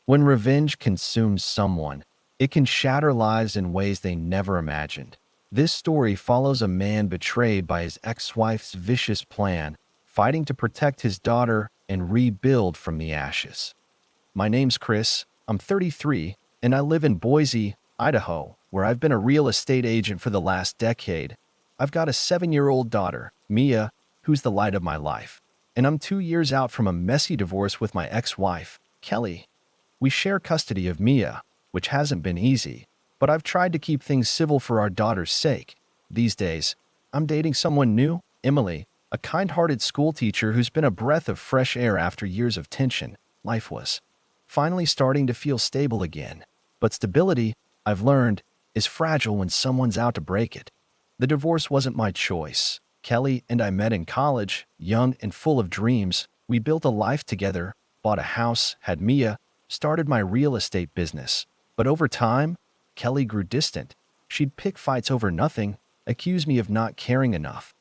When revenge consumes someone, it can shatter lives in ways they never imagined. This story follows a man betrayed by his ex-wife's vicious plan, fighting to protect his daughter and rebuild from the ashes. My name's Chris, I'm 33, and I live in Boise, Idaho, where I've been a real estate agent for the last decade. I've got a 7-year-old daughter, Mia, who's the light of my life, and I'm 2 years out from a messy divorce with my ex-wife, Kelly. We share custody of Mia, which hasn't been easy, but I've tried to keep things civil for our daughter's sake. These days, I'm dating someone new, Emily, a kind-hearted schoolteacher who's been a breath of fresh air after years of tension. Life was finally starting to feel stable again. But stability, I've learned, is fragile when someone's out to break it. The divorce wasn't my choice. Kelly and I met in college, young and full of dreams. We built a life together, bought a house, had Mia, started my real estate business. But over time, Kelly grew distant. She'd pick fights over nothing, accuse me of not caring enough,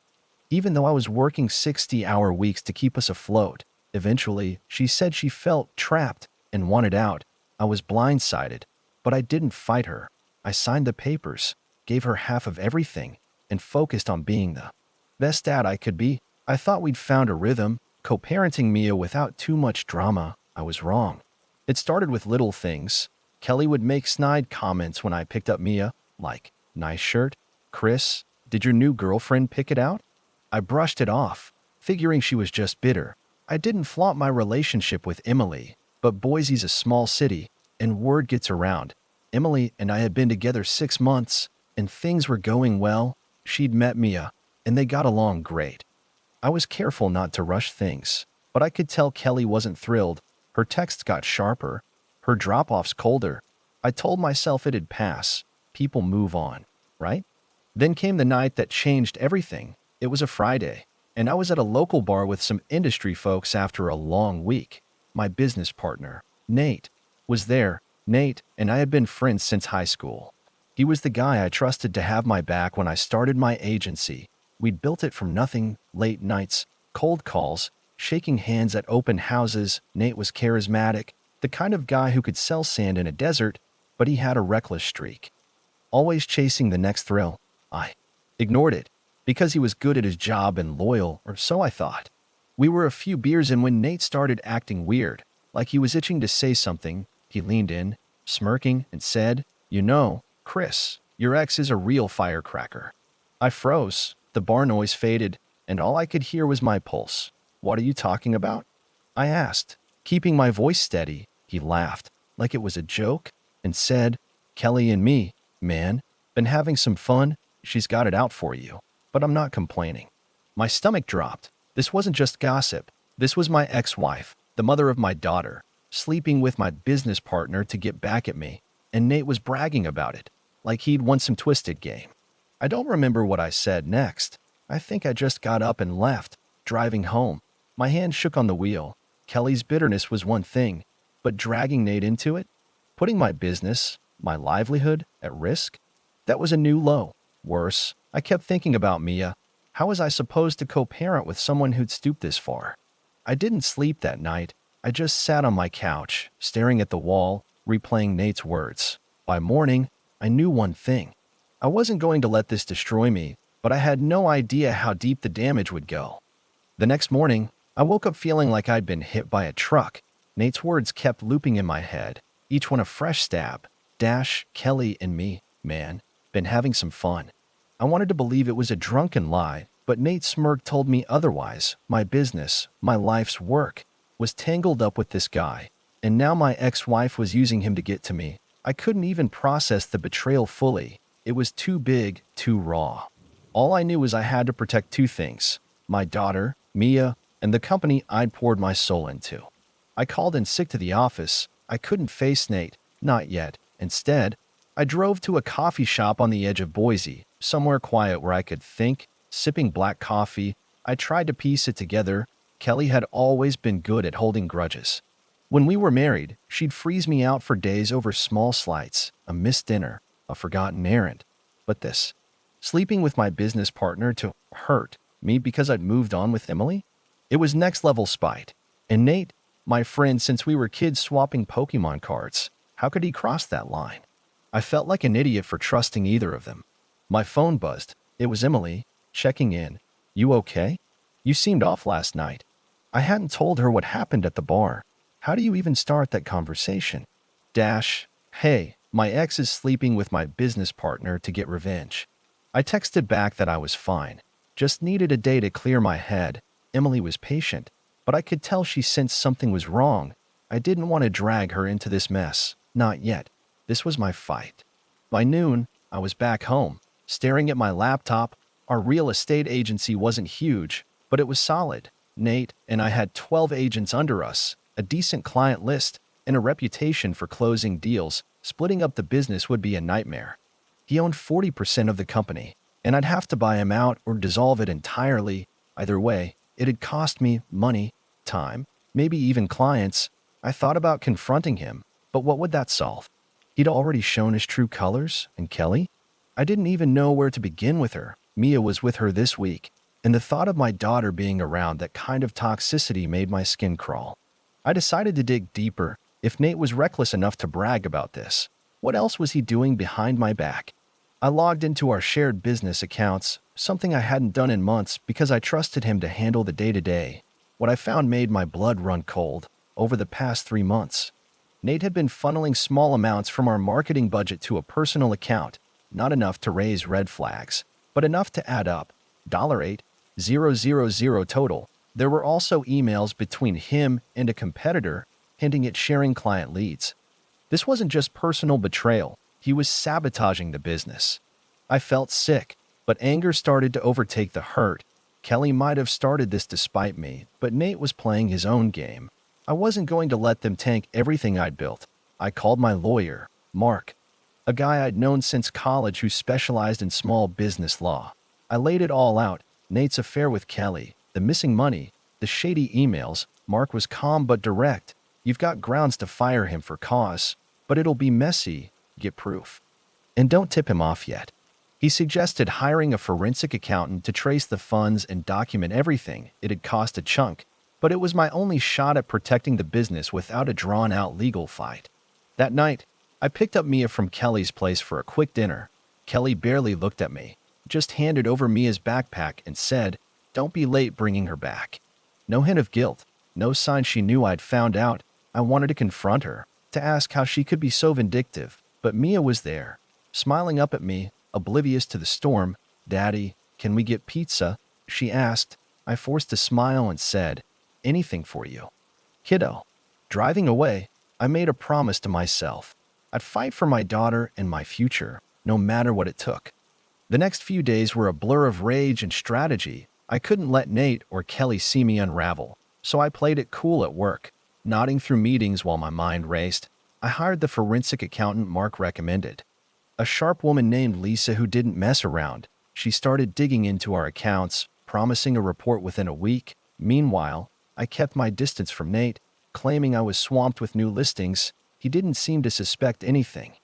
even though I was working 60-hour weeks to keep us afloat. Eventually, she said she felt trapped and wanted out. I was blindsided, but I didn't fight her. I signed the papers, gave her half of everything, and focused on being the best dad I could be. I thought we'd found a rhythm, co-parenting Mia without too much drama. I was wrong. It started with little things. Kelly would make snide comments when I picked up Mia, like, "Nice shirt. Chris, did your new girlfriend pick it out?" I brushed it off, figuring she was just bitter. I didn't flaunt my relationship with Emily, but Boise's a small city, and word gets around. Emily and I had been together 6 months, and things were going well. She'd met Mia, and they got along great. I was careful not to rush things, but I could tell Kelly wasn't thrilled. Her texts got sharper, her drop-offs colder. I told myself it'd pass. People move on, right? Then came the night that changed everything. It was a Friday, and I was at a local bar with some industry folks after a long week. My business partner, Nate, was there. Nate and I had been friends since high school. He was the guy I trusted to have my back when I started my agency. We'd built it from nothing, late nights, cold calls, shaking hands at open houses. Nate was charismatic, the kind of guy who could sell sand in a desert, but he had a reckless streak, always chasing the next thrill. I ignored it, because he was good at his job and loyal, or so I thought. We were a few beers in when Nate started acting weird, like he was itching to say something. He leaned in, smirking, and said, "You know, Chris, your ex is a real firecracker." I froze, the bar noise faded, and all I could hear was my pulse. "What are you talking about?" I asked, keeping my voice steady. He laughed, like it was a joke, and said, "Kelly and me, man, been having some fun. She's got it out for you." But I'm not complaining. My stomach dropped. This wasn't just gossip. This was my ex-wife, the mother of my daughter, sleeping with my business partner to get back at me, and Nate was bragging about it, like he'd won some twisted game. I don't remember what I said next. I think I just got up and left, driving home. My hand shook on the wheel. Kelly's bitterness was one thing, but dragging Nate into it, putting my business, my livelihood, at risk, that was a new low. Worse, I kept thinking about Mia. How was I supposed to co-parent with someone who'd stooped this far? I didn't sleep that night. I just sat on my couch, staring at the wall, replaying Nate's words. By morning, I knew one thing. I wasn't going to let this destroy me, but I had no idea how deep the damage would go. The next morning, I woke up feeling like I'd been hit by a truck. Nate's words kept looping in my head, each one a fresh stab. Dash, Kelly and me, man, been having some fun. I wanted to believe it was a drunken lie, but Nate's smirk told me otherwise. My business, my life's work, was tangled up with this guy, and now my ex-wife was using him to get to me. I couldn't even process the betrayal fully. It was too big, too raw. All I knew was I had to protect two things: my daughter, Mia, and the company I'd poured my soul into. I called in sick to the office. I couldn't face Nate, not yet. Instead, I drove to a coffee shop on the edge of Boise, somewhere quiet where I could think, sipping black coffee. I tried to piece it together. Kelly had always been good at holding grudges. When we were married, she'd freeze me out for days over small slights, a missed dinner, a forgotten errand. But this, sleeping with my business partner to hurt me because I'd moved on with Emily, it was next level spite. And Nate, My friend since we were kids swapping Pokemon cards. How could he cross that line? I felt like an idiot for trusting either of them. My phone buzzed. It was Emily, checking in. You okay? You seemed off last night. I hadn't told her what happened at the bar. How do you even start that conversation? Hey, my ex is sleeping with my business partner to get revenge. I texted back that I was fine. Just needed a day to clear my head. Emily was patient, but I could tell she sensed something was wrong. I didn't want to drag her into this mess. Not yet. This was my fight. By noon, I was back home, staring at my laptop. Our real estate agency wasn't huge, but it was solid. Nate and I had 12 agents under us, a decent client list, and a reputation for closing deals. Splitting up the business would be a nightmare. He owned 40% of the company, and I'd have to buy him out or dissolve it entirely. Either way, it'd cost me money, time, maybe even clients. I thought about confronting him, but what would that solve? He'd already shown his true colors, and Kelly? I didn't even know where to begin with her. Mia was with her this week, and the thought of my daughter being around that kind of toxicity made my skin crawl. I decided to dig deeper. If Nate was reckless enough to brag about this, what else was he doing behind my back? I logged into our shared business accounts, something I hadn't done in months because I trusted him to handle the day-to-day. What I found made my blood run cold. Over the past 3 months, Nate had been funneling small amounts from our marketing budget to a personal account, not enough to raise red flags, but enough to add up. $8,000 total. There were also emails between him and a competitor, hinting at sharing client leads. This wasn't just personal betrayal. He was sabotaging the business. I felt sick, but anger started to overtake the hurt. Kelly might have started this despite me, but Nate was playing his own game. I wasn't going to let them tank everything I'd built. I called my lawyer, Mark, a guy I'd known since college who specialized in small business law. I laid it all out: Nate's affair with Kelly, the missing money, the shady emails. Mark was calm but direct. You've got grounds to fire him for cause, but it'll be messy. Get proof. And don't tip him off yet. He suggested hiring a forensic accountant to trace the funds and document everything. It'd cost a chunk, but it was my only shot at protecting the business without a drawn-out legal fight. That night, I picked up Mia from Kelly's place for a quick dinner. Kelly barely looked at me, just handed over Mia's backpack and said, "Don't be late bringing her back." No hint of guilt, no sign she knew I'd found out. I wanted to confront her, to ask how she could be so vindictive, but Mia was there, smiling up at me, oblivious to the storm. "Daddy, can we get pizza?" she asked. I forced a smile and said, "Anything for you, kiddo." Driving away, I made a promise to myself. I'd fight for my daughter and my future, no matter what it took. The next few days were a blur of rage and strategy. I couldn't let Nate or Kelly see me unravel, so I played it cool at work, nodding through meetings while my mind raced. I hired the forensic accountant Mark recommended, a sharp woman named Lisa who didn't mess around. She started digging into our accounts, promising a report within a week. Meanwhile, I kept my distance from Nate, claiming I was swamped with new listings. He didn't seem to suspect anything,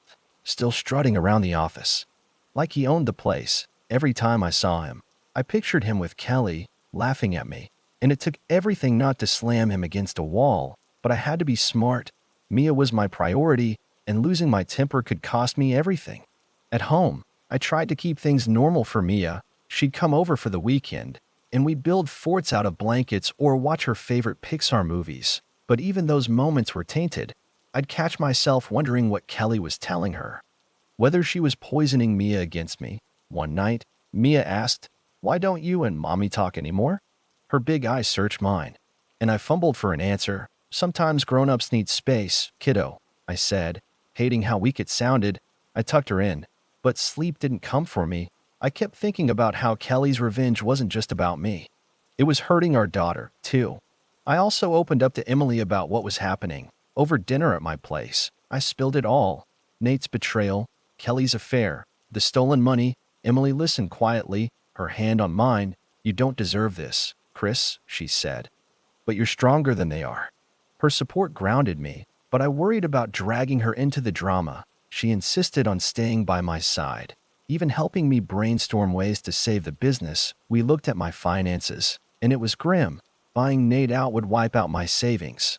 still strutting around the office like he owned the place. Every time I saw him, I pictured him with Kelly, laughing at me, and it took everything not to slam him against a wall, but I had to be smart. Mia was my priority, and losing my temper could cost me everything. At home, I tried to keep things normal for Mia. She'd come over for the weekend, and we'd build forts out of blankets or watch her favorite Pixar movies. But even those moments were tainted. I'd catch myself wondering what Kelly was telling her, whether she was poisoning Mia against me. One night, Mia asked, "Why don't you and Mommy talk anymore?" Her big eyes searched mine, and I fumbled for an answer. "Sometimes grown-ups need space, kiddo," I said, hating how weak it sounded. I tucked her in, but sleep didn't come for me. I kept thinking about how Kelly's revenge wasn't just about me. It was hurting our daughter, too. I also opened up to Emily about what was happening. Over dinner at my place, I spilled it all. Nate's betrayal, Kelly's affair, the stolen money. Emily listened quietly, her hand on mine. "You don't deserve this, Chris," she said. "But you're stronger than they are." Her support grounded me, but I worried about dragging her into the drama. She insisted on staying by my side, even helping me brainstorm ways to save the business. We looked at my finances, and it was grim. Buying Nate out would wipe out my savings.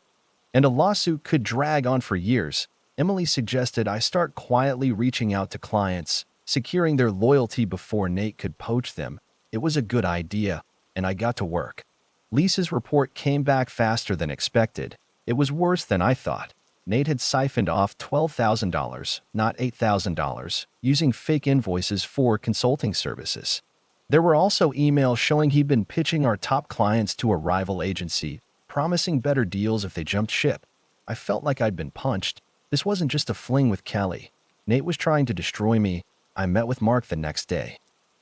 and a lawsuit could drag on for years. Emily suggested I start quietly reaching out to clients, securing their loyalty before Nate could poach them. It was a good idea, and I got to work. Lisa's report came back faster than expected. It was worse than I thought. Nate had siphoned off $12,000, not $8,000, using fake invoices for consulting services. There were also emails showing he'd been pitching our top clients to a rival agency, promising better deals if they jumped ship. I felt like I'd been punched. This wasn't just a fling with Kelly. Nate was trying to destroy me. I met with Mark the next day,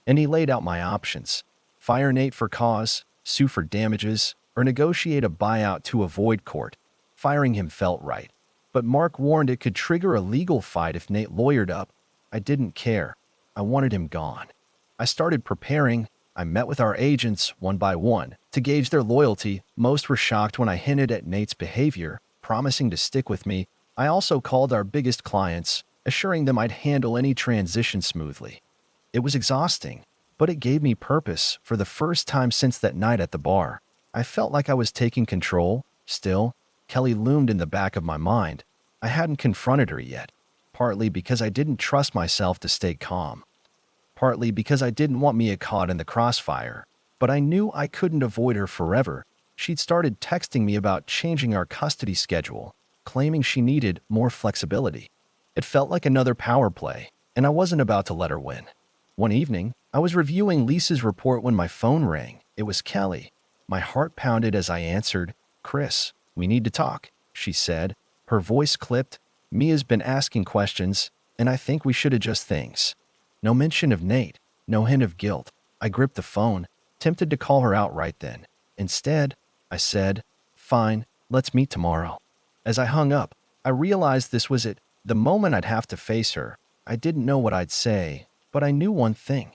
and he laid out my options. Fire Nate for cause, sue for damages, or negotiate a buyout to avoid court. Firing him felt right, but Mark warned it could trigger a legal fight if Nate lawyered up. I didn't care. I wanted him gone. I started preparing. I met with our agents one by one to gauge their loyalty. Most were shocked when I hinted at Nate's behavior, promising to stick with me. I also called our biggest clients, assuring them I'd handle any transition smoothly. It was exhausting, but it gave me purpose. For the first time since that night at the bar, I felt like I was taking control. Still, Kelly loomed in the back of my mind. I hadn't confronted her yet, partly because I didn't trust myself to stay calm, partly because I didn't want Mia caught in the crossfire. But I knew I couldn't avoid her forever. She'd started texting me about changing our custody schedule, claiming she needed more flexibility. It felt like another power play, and I wasn't about to let her win. One evening, I was reviewing Lisa's report when my phone rang. It was Kelly. My heart pounded as I answered. "Chris, we need to talk," she said. Her voice clipped. "Mia's been asking questions, and I think we should adjust things." No mention of Nate, no hint of guilt. I gripped the phone, tempted to call her out right then. Instead, I said, "Fine, let's meet tomorrow." As I hung up, I realized this was it, the moment I'd have to face her. I didn't know what I'd say, but I knew one thing.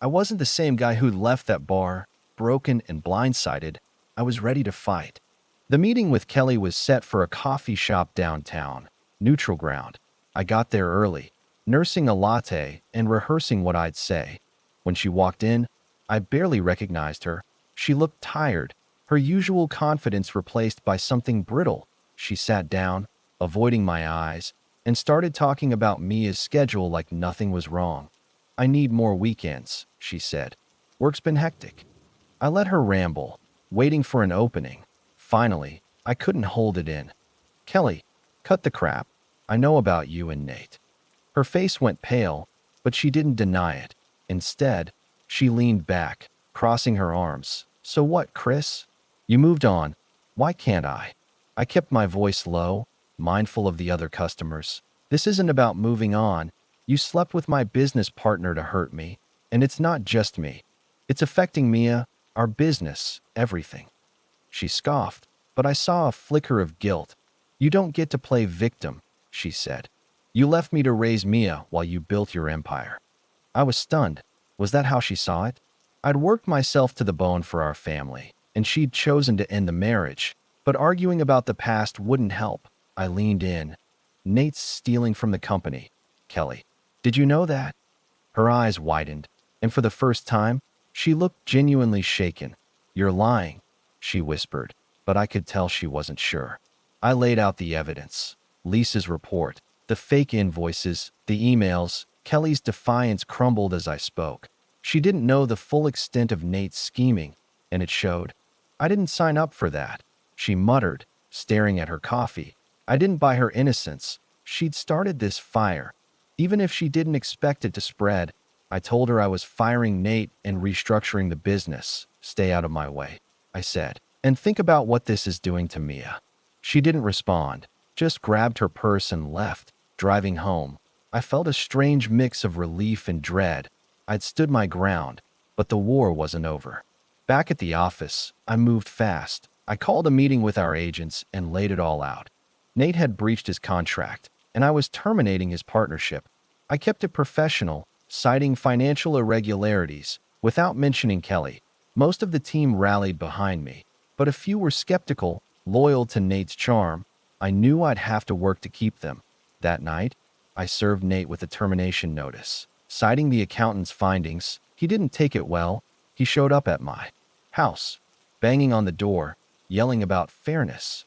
I wasn't the same guy who'd left that bar, broken and blindsided. I was ready to fight. The meeting with Kelly was set for a coffee shop downtown, neutral ground. I got there early, nursing a latte and rehearsing what I'd say. When she walked in, I barely recognized her. She looked tired, her usual confidence replaced by something brittle. She sat down, avoiding my eyes, and started talking about Mia's schedule like nothing was wrong. "I need more weekends," she said. "Work's been hectic." I let her ramble, waiting for an opening. Finally, I couldn't hold it in. "Kelly, cut the crap. I know about you and Nate." Her face went pale, but she didn't deny it. Instead, she leaned back, crossing her arms. "So what, Chris? You moved on. Why can't I?" I kept my voice low, mindful of the other customers. "This isn't about moving on. You slept with my business partner to hurt me, and it's not just me. It's affecting Mia, our business, everything." She scoffed, but I saw a flicker of guilt. "You don't get to play victim," she said. "You left me to raise Mia while you built your empire." I was stunned. Was that how she saw it? I'd worked myself to the bone for our family, and she'd chosen to end the marriage. But arguing about the past wouldn't help. I leaned in. "Nate's stealing from the company. Kelly, did you know that?" Her eyes widened, and for the first time, she looked genuinely shaken. "You're lying," she whispered, but I could tell she wasn't sure. I laid out the evidence. Lisa's report, the fake invoices, the emails. Kelly's defiance crumbled as I spoke. She didn't know the full extent of Nate's scheming, and it showed. "I didn't sign up for that," she muttered, staring at her coffee. "I didn't buy her innocence. She'd started this fire, even if she didn't expect it to spread." I told her I was firing Nate and restructuring the business. "Stay out of my way," I said, "and think about what this is doing to Mia." She didn't respond, just grabbed her purse and left. Driving home, I felt a strange mix of relief and dread. I'd stood my ground, but the war wasn't over. Back at the office, I moved fast. I called a meeting with our agents and laid it all out. Nate had breached his contract, and I was terminating his partnership. I kept it professional, citing financial irregularities, without mentioning Kelly. Most of the team rallied behind me, but a few were skeptical, loyal to Nate's charm. I knew I'd have to work to keep them. That night, I served Nate with a termination notice. Citing the accountant's findings, he didn't take it well. He showed up at my house, banging on the door, yelling about fairness.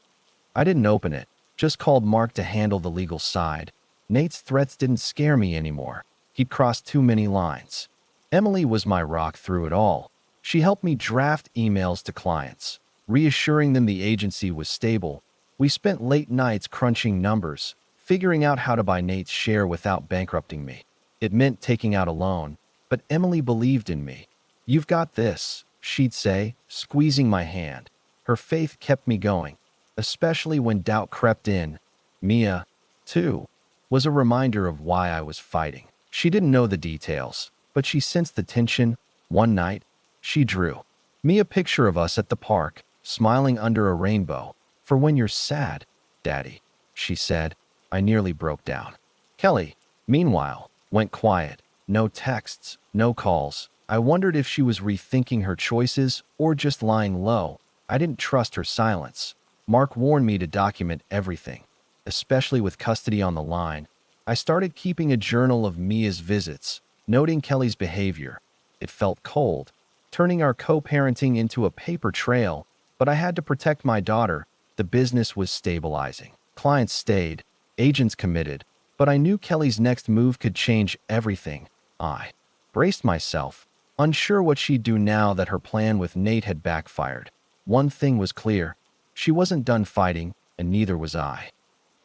I didn't open it, just called Mark to handle the legal side. Nate's threats didn't scare me anymore. He'd crossed too many lines. Emily was my rock through it all. She helped me draft emails to clients, reassuring them the agency was stable. We spent late nights crunching numbers, figuring out how to buy Nate's share without bankrupting me. It meant taking out a loan, but Emily believed in me. "You've got this," she'd say, squeezing my hand. Her faith kept me going, especially when doubt crept in. Mia, too, was a reminder of why I was fighting. She didn't know the details, but she sensed the tension. One night, she drew me a picture of us at the park, smiling under a rainbow. "For when you're sad, Daddy," she said. I nearly broke down. Kelly, meanwhile, went quiet. No texts, no calls. I wondered if she was rethinking her choices or just lying low. I didn't trust her silence. Mark warned me to document everything, especially with custody on the line. I started keeping a journal of Mia's visits, noting Kelly's behavior. It felt cold, turning our co-parenting into a paper trail, but I had to protect my daughter. The business was stabilizing. Clients stayed, agents committed, but I knew Kelly's next move could change everything. I braced myself, unsure what she'd do now that her plan with Nate had backfired. One thing was clear: she wasn't done fighting, and neither was I.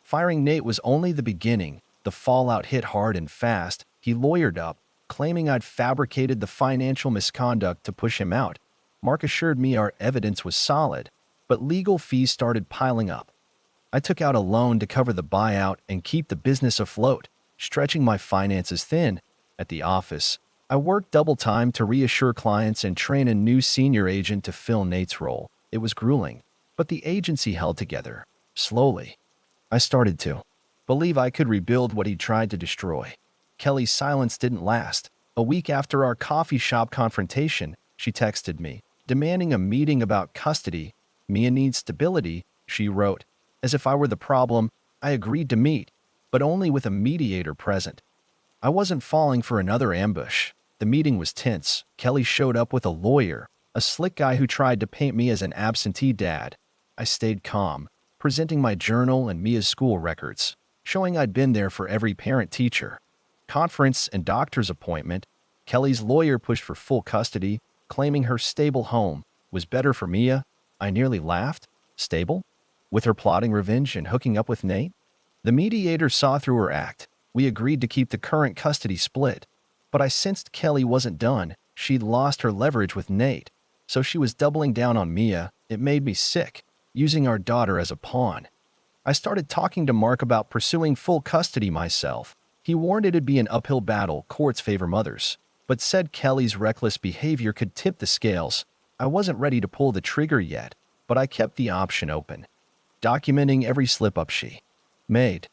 Firing Nate was only the beginning. The fallout hit hard and fast. He lawyered up, claiming I'd fabricated the financial misconduct to push him out. Mark assured me our evidence was solid, but legal fees started piling up. I took out a loan to cover the buyout and keep the business afloat, stretching my finances thin. At the office, I worked double time to reassure clients and train a new senior agent to fill Nate's role. It was grueling, but the agency held together. Slowly, I started to believe I could rebuild what he tried to destroy. Kelly's silence didn't last. A week after our coffee shop confrontation, she texted me, demanding a meeting about custody. "Mia needs stability," she wrote. As if I were the problem, I agreed to meet, but only with a mediator present. I wasn't falling for another ambush. The meeting was tense. Kelly showed up with a lawyer, a slick guy who tried to paint me as an absentee dad. I stayed calm, presenting my journal and Mia's school records, showing I'd been there for every parent-teacher conference and doctor's appointment. Kelly's lawyer pushed for full custody, claiming her stable home was better for Mia. I nearly laughed. Stable? With her plotting revenge and hooking up with Nate? The mediator saw through her act. We agreed to keep the current custody split, but I sensed Kelly wasn't done. She'd lost her leverage with Nate, so she was doubling down on Mia. It made me sick, using our daughter as a pawn. I started talking to Mark about pursuing full custody myself. He warned it'd be an uphill battle, courts favor mothers, but said Kelly's reckless behavior could tip the scales. I wasn't ready to pull the trigger yet, but I kept the option open, documenting every slip-up she made.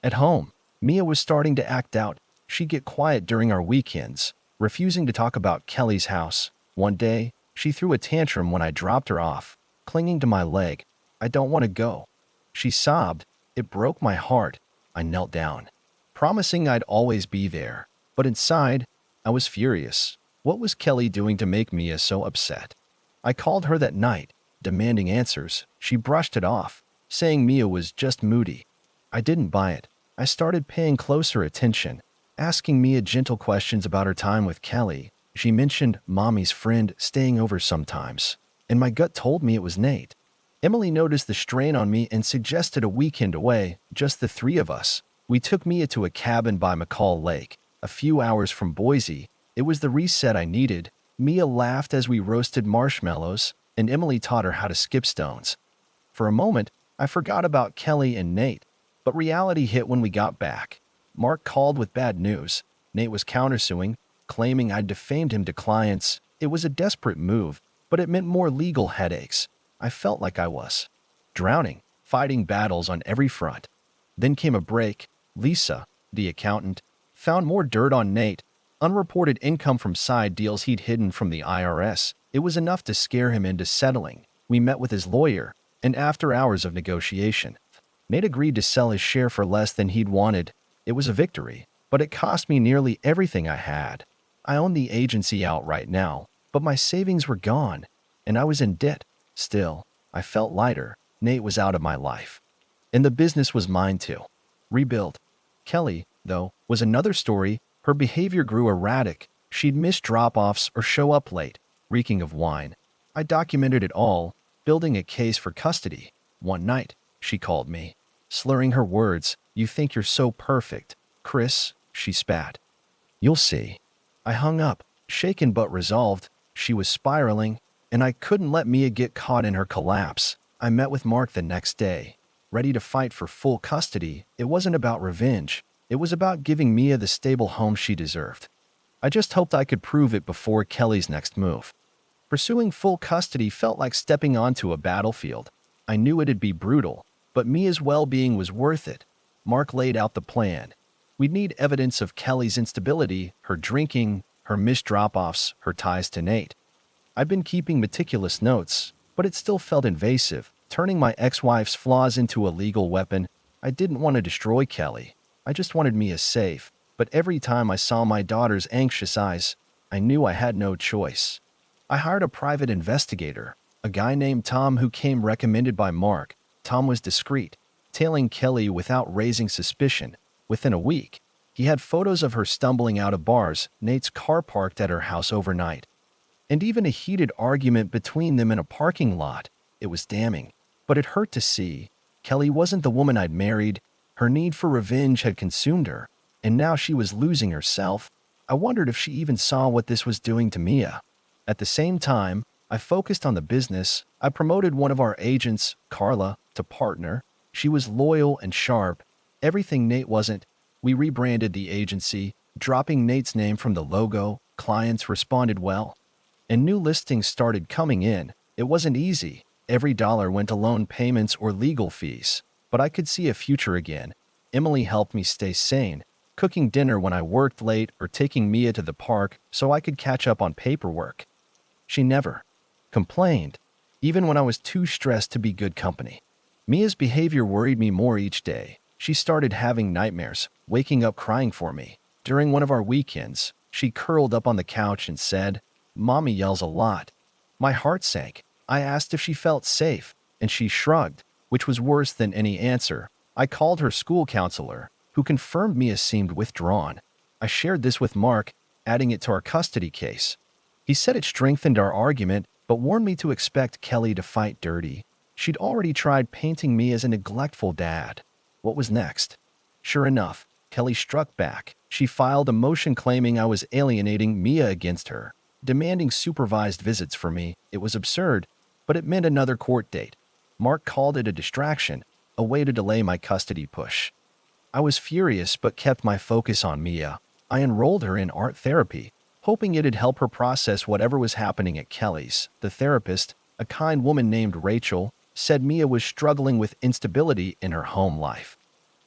At home, Mia was starting to act out. She'd get quiet during our weekends, refusing to talk about Kelly's house. One day, she threw a tantrum when I dropped her off, clinging to my leg. "I don't want to go," she sobbed. It broke my heart. I knelt down, promising I'd always be there. But inside, I was furious. What was Kelly doing to make Mia so upset? I called her that night, demanding answers. She brushed it off, saying Mia was just moody. I didn't buy it. I started paying closer attention, asking Mia gentle questions about her time with Kelly. She mentioned Mommy's friend staying over sometimes, and my gut told me it was Nate. Emily noticed the strain on me and suggested a weekend away, just the three of us. We took Mia to a cabin by McCall Lake, a few hours from Boise. It was the reset I needed. Mia laughed as we roasted marshmallows, and Emily taught her how to skip stones. For a moment, I forgot about Kelly and Nate, but reality hit when we got back. Mark called with bad news. Nate was countersuing, claiming I'd defamed him to clients. It was a desperate move, but it meant more legal headaches. I felt like I was drowning, fighting battles on every front. Then came a break. Lisa, the accountant, found more dirt on Nate, unreported income from side deals he'd hidden from the IRS. It was enough to scare him into settling. We met with his lawyer, and after hours of negotiation, Nate agreed to sell his share for less than he'd wanted. It was a victory, but it cost me nearly everything I had. I own the agency outright now, but my savings were gone, and I was in debt. Still, I felt lighter. Nate was out of my life. And the business was mine too. Rebuild. Kelly, though, was another story. Her behavior grew erratic. She'd miss drop-offs or show up late, reeking of wine. I documented it all, building a case for custody. One night, she called me, slurring her words. "You think you're so perfect, Chris," she spat. "You'll see." I hung up, shaken but resolved. She was spiraling, and I couldn't let Mia get caught in her collapse. I met with Mark the next day, ready to fight for full custody. It wasn't about revenge. It was about giving Mia the stable home she deserved. I just hoped I could prove it before Kelly's next move. Pursuing full custody felt like stepping onto a battlefield. I knew it'd be brutal, but Mia's well-being was worth it. Mark laid out the plan. We'd need evidence of Kelly's instability, her drinking, her missed drop-offs, her ties to Nate. I'd been keeping meticulous notes, but it still felt invasive, turning my ex-wife's flaws into a legal weapon. I didn't want to destroy Kelly. I just wanted Mia safe, but every time I saw my daughter's anxious eyes, I knew I had no choice. I hired a private investigator, a guy named Tom who came recommended by Mark. Tom was discreet, tailing Kelly without raising suspicion. Within a week, he had photos of her stumbling out of bars, Nate's car parked at her house overnight, and even a heated argument between them in a parking lot. It was damning, but it hurt to see. Kelly wasn't the woman I'd married. Her need for revenge had consumed her, and now she was losing herself. I wondered if she even saw what this was doing to Mia. At the same time, I focused on the business. I promoted one of our agents, Carla, to partner. She was loyal and sharp. Everything Nate wasn't. We rebranded the agency, dropping Nate's name from the logo. Clients responded well, and new listings started coming in. It wasn't easy. Every dollar went to loan payments or legal fees, but I could see a future again. Emily helped me stay sane, cooking dinner when I worked late or taking Mia to the park so I could catch up on paperwork. She never complained, even when I was too stressed to be good company. Mia's behavior worried me more each day. She started having nightmares, waking up crying for me. During one of our weekends, she curled up on the couch and said, "Mommy yells a lot." My heart sank. I asked if she felt safe, and she shrugged, which was worse than any answer. I called her school counselor, who confirmed Mia seemed withdrawn. I shared this with Mark, adding it to our custody case. He said it strengthened our argument, but warned me to expect Kelly to fight dirty. She'd already tried painting me as a neglectful dad. What was next? Sure enough, Kelly struck back. She filed a motion claiming I was alienating Mia against her, demanding supervised visits for me. It was absurd, but it meant another court date. Mark called it a distraction, a way to delay my custody push. I was furious but kept my focus on Mia. I enrolled her in art therapy, hoping it'd help her process whatever was happening at Kelly's. The therapist, a kind woman named Rachel, said Mia was struggling with instability in her home life.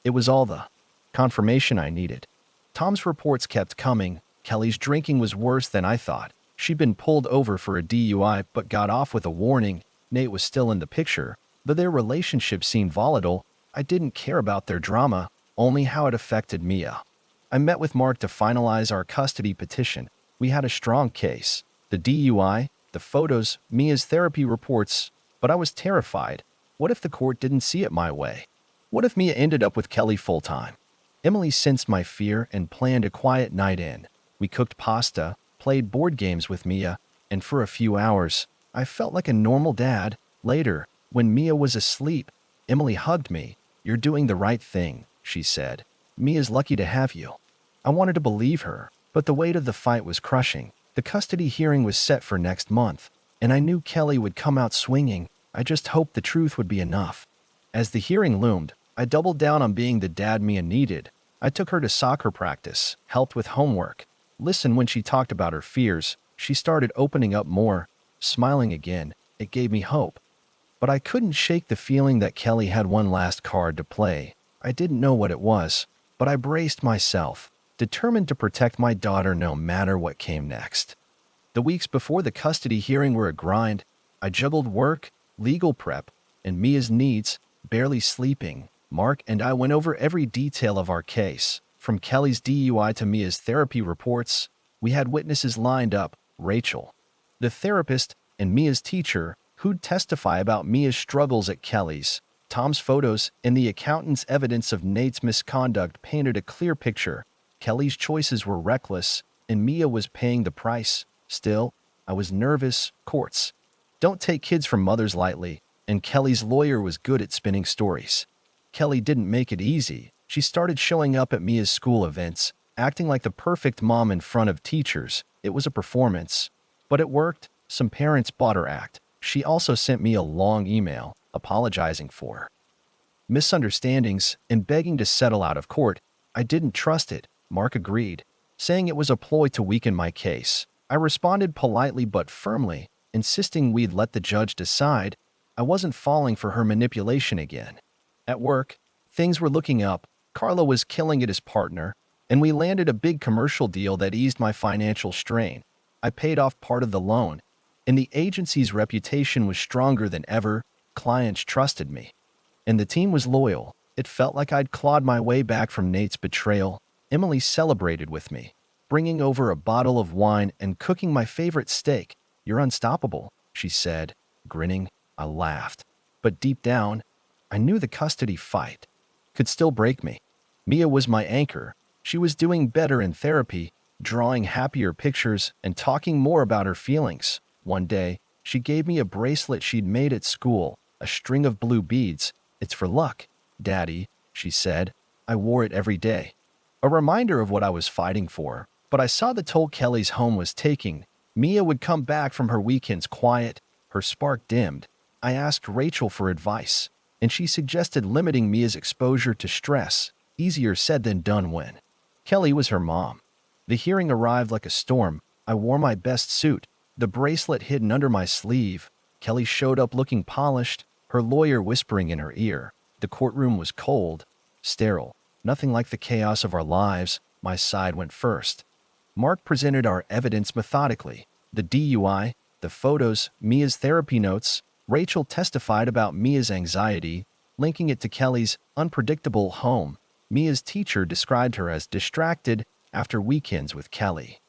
It was all the confirmation I needed. Tom's reports kept coming. Kelly's drinking was worse than I thought. She'd been pulled over for a DUI but got off with a warning. Nate was still in the picture, but their relationship seemed volatile. I didn't care about their drama, only how it affected Mia. I met with Mark to finalize our custody petition. We had a strong case. The DUI, the photos, Mia's therapy reports, but I was terrified. What if the court didn't see it my way? What if Mia ended up with Kelly full-time? Emily sensed my fear and planned a quiet night in. We cooked pasta, played board games with Mia, and for a few hours, I felt like a normal dad. Later, when Mia was asleep, Emily hugged me. "You're doing the right thing," she said. "Mia's lucky to have you." I wanted to believe her, but the weight of the fight was crushing. The custody hearing was set for next month, and I knew Kelly would come out swinging. I just hoped the truth would be enough. As the hearing loomed, I doubled down on being the dad Mia needed. I took her to soccer practice, helped with homework, listened when she talked about her fears. She started opening up more, smiling again. It gave me hope. But I couldn't shake the feeling that Kelly had one last card to play. I didn't know what it was, but I braced myself, determined to protect my daughter no matter what came next. The weeks before the custody hearing were a grind. I juggled work, legal prep, and Mia's needs, barely sleeping. Mark and I went over every detail of our case, from Kelly's DUI to Mia's therapy reports. We had witnesses lined up, Rachel, the therapist, and Mia's teacher, who'd testify about Mia's struggles at Kelly's. Tom's photos and the accountant's evidence of Nate's misconduct painted a clear picture. Kelly's choices were reckless, and Mia was paying the price. Still, I was nervous. Courts don't take kids from mothers lightly, and Kelly's lawyer was good at spinning stories. Kelly didn't make it easy. She started showing up at Mia's school events, acting like the perfect mom in front of teachers. It was a performance. But it worked. Some parents bought her act. She also sent me a long email, apologizing for misunderstandings and begging to settle out of court. I didn't trust it. Mark agreed, saying it was a ploy to weaken my case. I responded politely but firmly, insisting we'd let the judge decide. I wasn't falling for her manipulation again. At work, things were looking up. Carla was killing it as partner, and we landed a big commercial deal that eased my financial strain. I paid off part of the loan, and the agency's reputation was stronger than ever. Clients trusted me, and the team was loyal. It felt like I'd clawed my way back from Nate's betrayal. Emily celebrated with me, bringing over a bottle of wine and cooking my favorite steak. "You're unstoppable," she said, grinning. I laughed, but deep down, I knew the custody fight could still break me. Mia was my anchor. She was doing better in therapy, drawing happier pictures and talking more about her feelings. One day, she gave me a bracelet she'd made at school, a string of blue beads. "It's for luck, Daddy," she said. I wore it every day, a reminder of what I was fighting for. But I saw the toll Kelly's home was taking. Mia would come back from her weekends quiet. Her spark dimmed. I asked Rachel for advice, and she suggested limiting Mia's exposure to stress. Easier said than done when Kelly was her mom. The hearing arrived like a storm. I wore my best suit, the bracelet hidden under my sleeve. Kelly showed up looking polished, her lawyer whispering in her ear. The courtroom was cold, sterile, nothing like the chaos of our lives. My side went first. Mark presented our evidence methodically. The DUI, the photos, Mia's therapy notes. Rachel testified about Mia's anxiety, linking it to Kelly's unpredictable home. Mia's teacher described her as distracted after weekends with Kelly.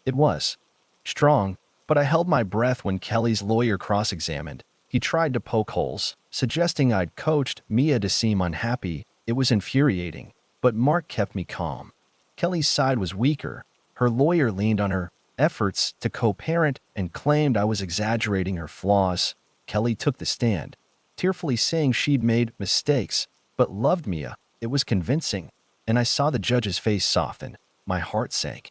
It was strong, but I held my breath when Kelly's lawyer cross-examined. He tried to poke holes, suggesting I'd coached Mia to seem unhappy. It was infuriating, but Mark kept me calm. Kelly's side was weaker. Her lawyer leaned on her efforts to co-parent and claimed I was exaggerating her flaws. Kelly took the stand, tearfully saying she'd made mistakes, but loved Mia. It was convincing, and I saw the judge's face soften. My heart sank.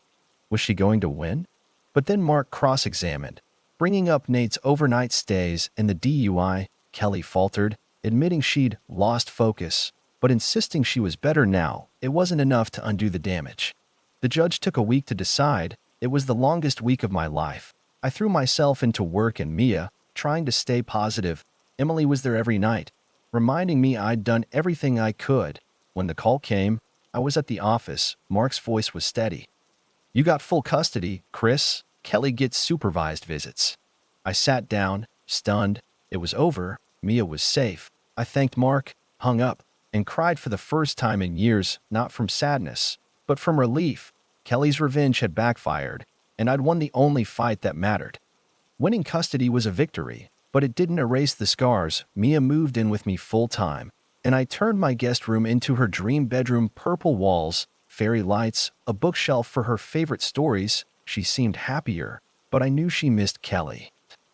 Was she going to win? But then Mark cross-examined, bringing up Nate's overnight stays and the DUI. Kelly faltered, admitting she'd lost focus, but insisting she was better now. It wasn't enough to undo the damage. The judge took a week to decide. It was the longest week of my life. I threw myself into work and Mia, trying to stay positive. Emily was there every night, reminding me I'd done everything I could. When the call came, I was at the office. Mark's voice was steady. "You got full custody, Chris. Kelly gets supervised visits." I sat down, stunned. It was over. Mia was safe. I thanked Mark, hung up, and cried for the first time in years, not from sadness, but from relief. Kelly's revenge had backfired, and I'd won the only fight that mattered. Winning custody was a victory, but it didn't erase the scars. Mia moved in with me full-time, and I turned my guest room into her dream bedroom. Purple walls, fairy lights, a bookshelf for her favorite stories. She seemed happier, but I knew she missed Kelly.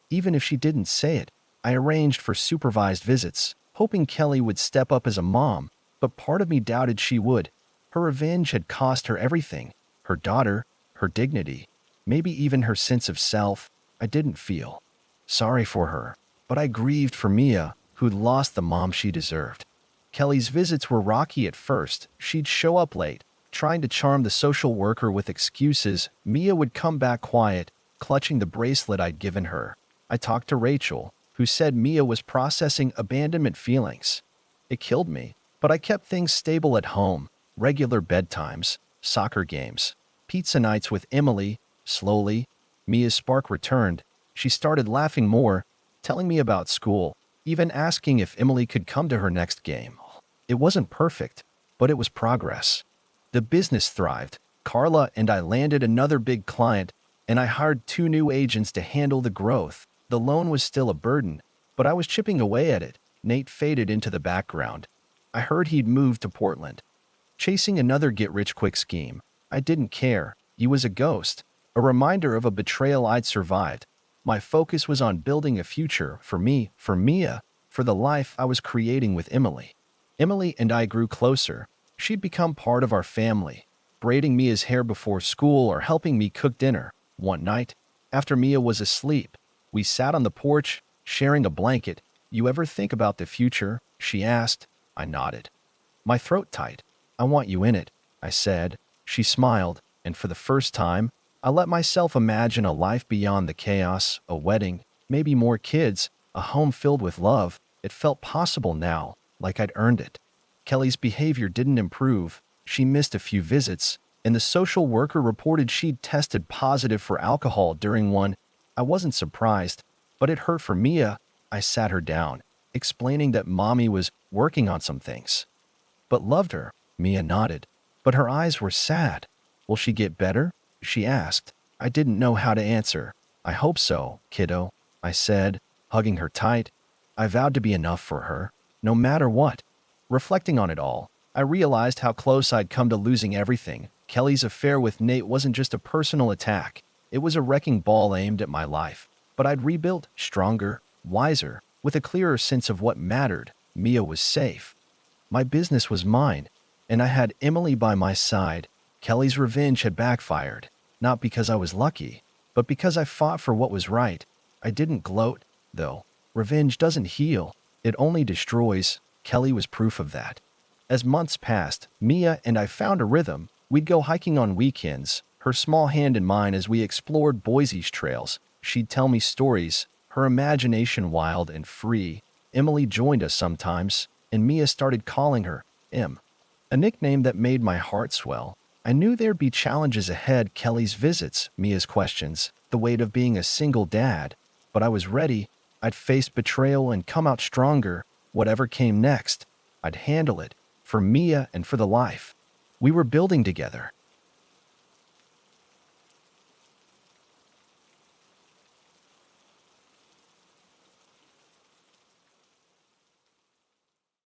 Even if she didn't say it, I arranged for supervised visits, hoping Kelly would step up as a mom, but part of me doubted she would. Her revenge had cost her everything. Her daughter, her dignity, maybe even her sense of self. I didn't feel sorry for her, but I grieved for Mia, who'd lost the mom she deserved. Kelly's visits were rocky at first. She'd show up late, trying to charm the social worker with excuses. Mia would come back quiet, clutching the bracelet I'd given her. I talked to Rachel, who said Mia was processing abandonment feelings. It killed me, but I kept things stable at home. Regular bedtimes, soccer games, pizza nights with Emily. Slowly, Mia's spark returned. She started laughing more, telling me about school, even asking if Emily could come to her next game. It wasn't perfect, but it was progress. The business thrived. Carla and I landed another big client, and I hired 2 new agents to handle the growth. The loan was still a burden, but I was chipping away at it. Nate faded into the background. I heard he'd moved to Portland, chasing another get-rich-quick scheme. I didn't care. He was a ghost, a reminder of a betrayal I'd survived. My focus was on building a future for me, for Mia, for the life I was creating with Emily. Emily and I grew closer. She'd become part of our family, braiding Mia's hair before school or helping me cook dinner. One night, after Mia was asleep, we sat on the porch, sharing a blanket. "You ever think about the future?" she asked. I nodded, my throat tight. "I want you in it," I said. She smiled, and for the first time, I let myself imagine a life beyond the chaos, a wedding, maybe more kids, a home filled with love. It felt possible now, like I'd earned it. Kelly's behavior didn't improve. She missed a few visits, and the social worker reported she'd tested positive for alcohol during one. I wasn't surprised, but it hurt for Mia. I sat her down, explaining that Mommy was working on some things, but loved her. Mia nodded, but her eyes were sad. "Will she get better?" she asked. I didn't know how to answer. "I hope so, kiddo," I said, hugging her tight. I vowed to be enough for her, no matter what. Reflecting on it all, I realized how close I'd come to losing everything. Kelly's affair with Nate wasn't just a personal attack. It was a wrecking ball aimed at my life. But I'd rebuilt, stronger, wiser, with a clearer sense of what mattered. Mia was safe. My business was mine, and I had Emily by my side. Kelly's revenge had backfired, not because I was lucky, but because I fought for what was right. I didn't gloat, though. Revenge doesn't heal, it only destroys. Kelly was proof of that. As months passed, Mia and I found a rhythm. We'd go hiking on weekends, her small hand in mine as we explored Boise's trails. She'd tell me stories, her imagination wild and free. Emily joined us sometimes, and Mia started calling her Em, a nickname that made my heart swell. I knew there'd be challenges ahead: Kelly's visits, Mia's questions, the weight of being a single dad. But I was ready. I'd face betrayal and come out stronger. Whatever came next, I'd handle it, for Mia and for the life we were building together.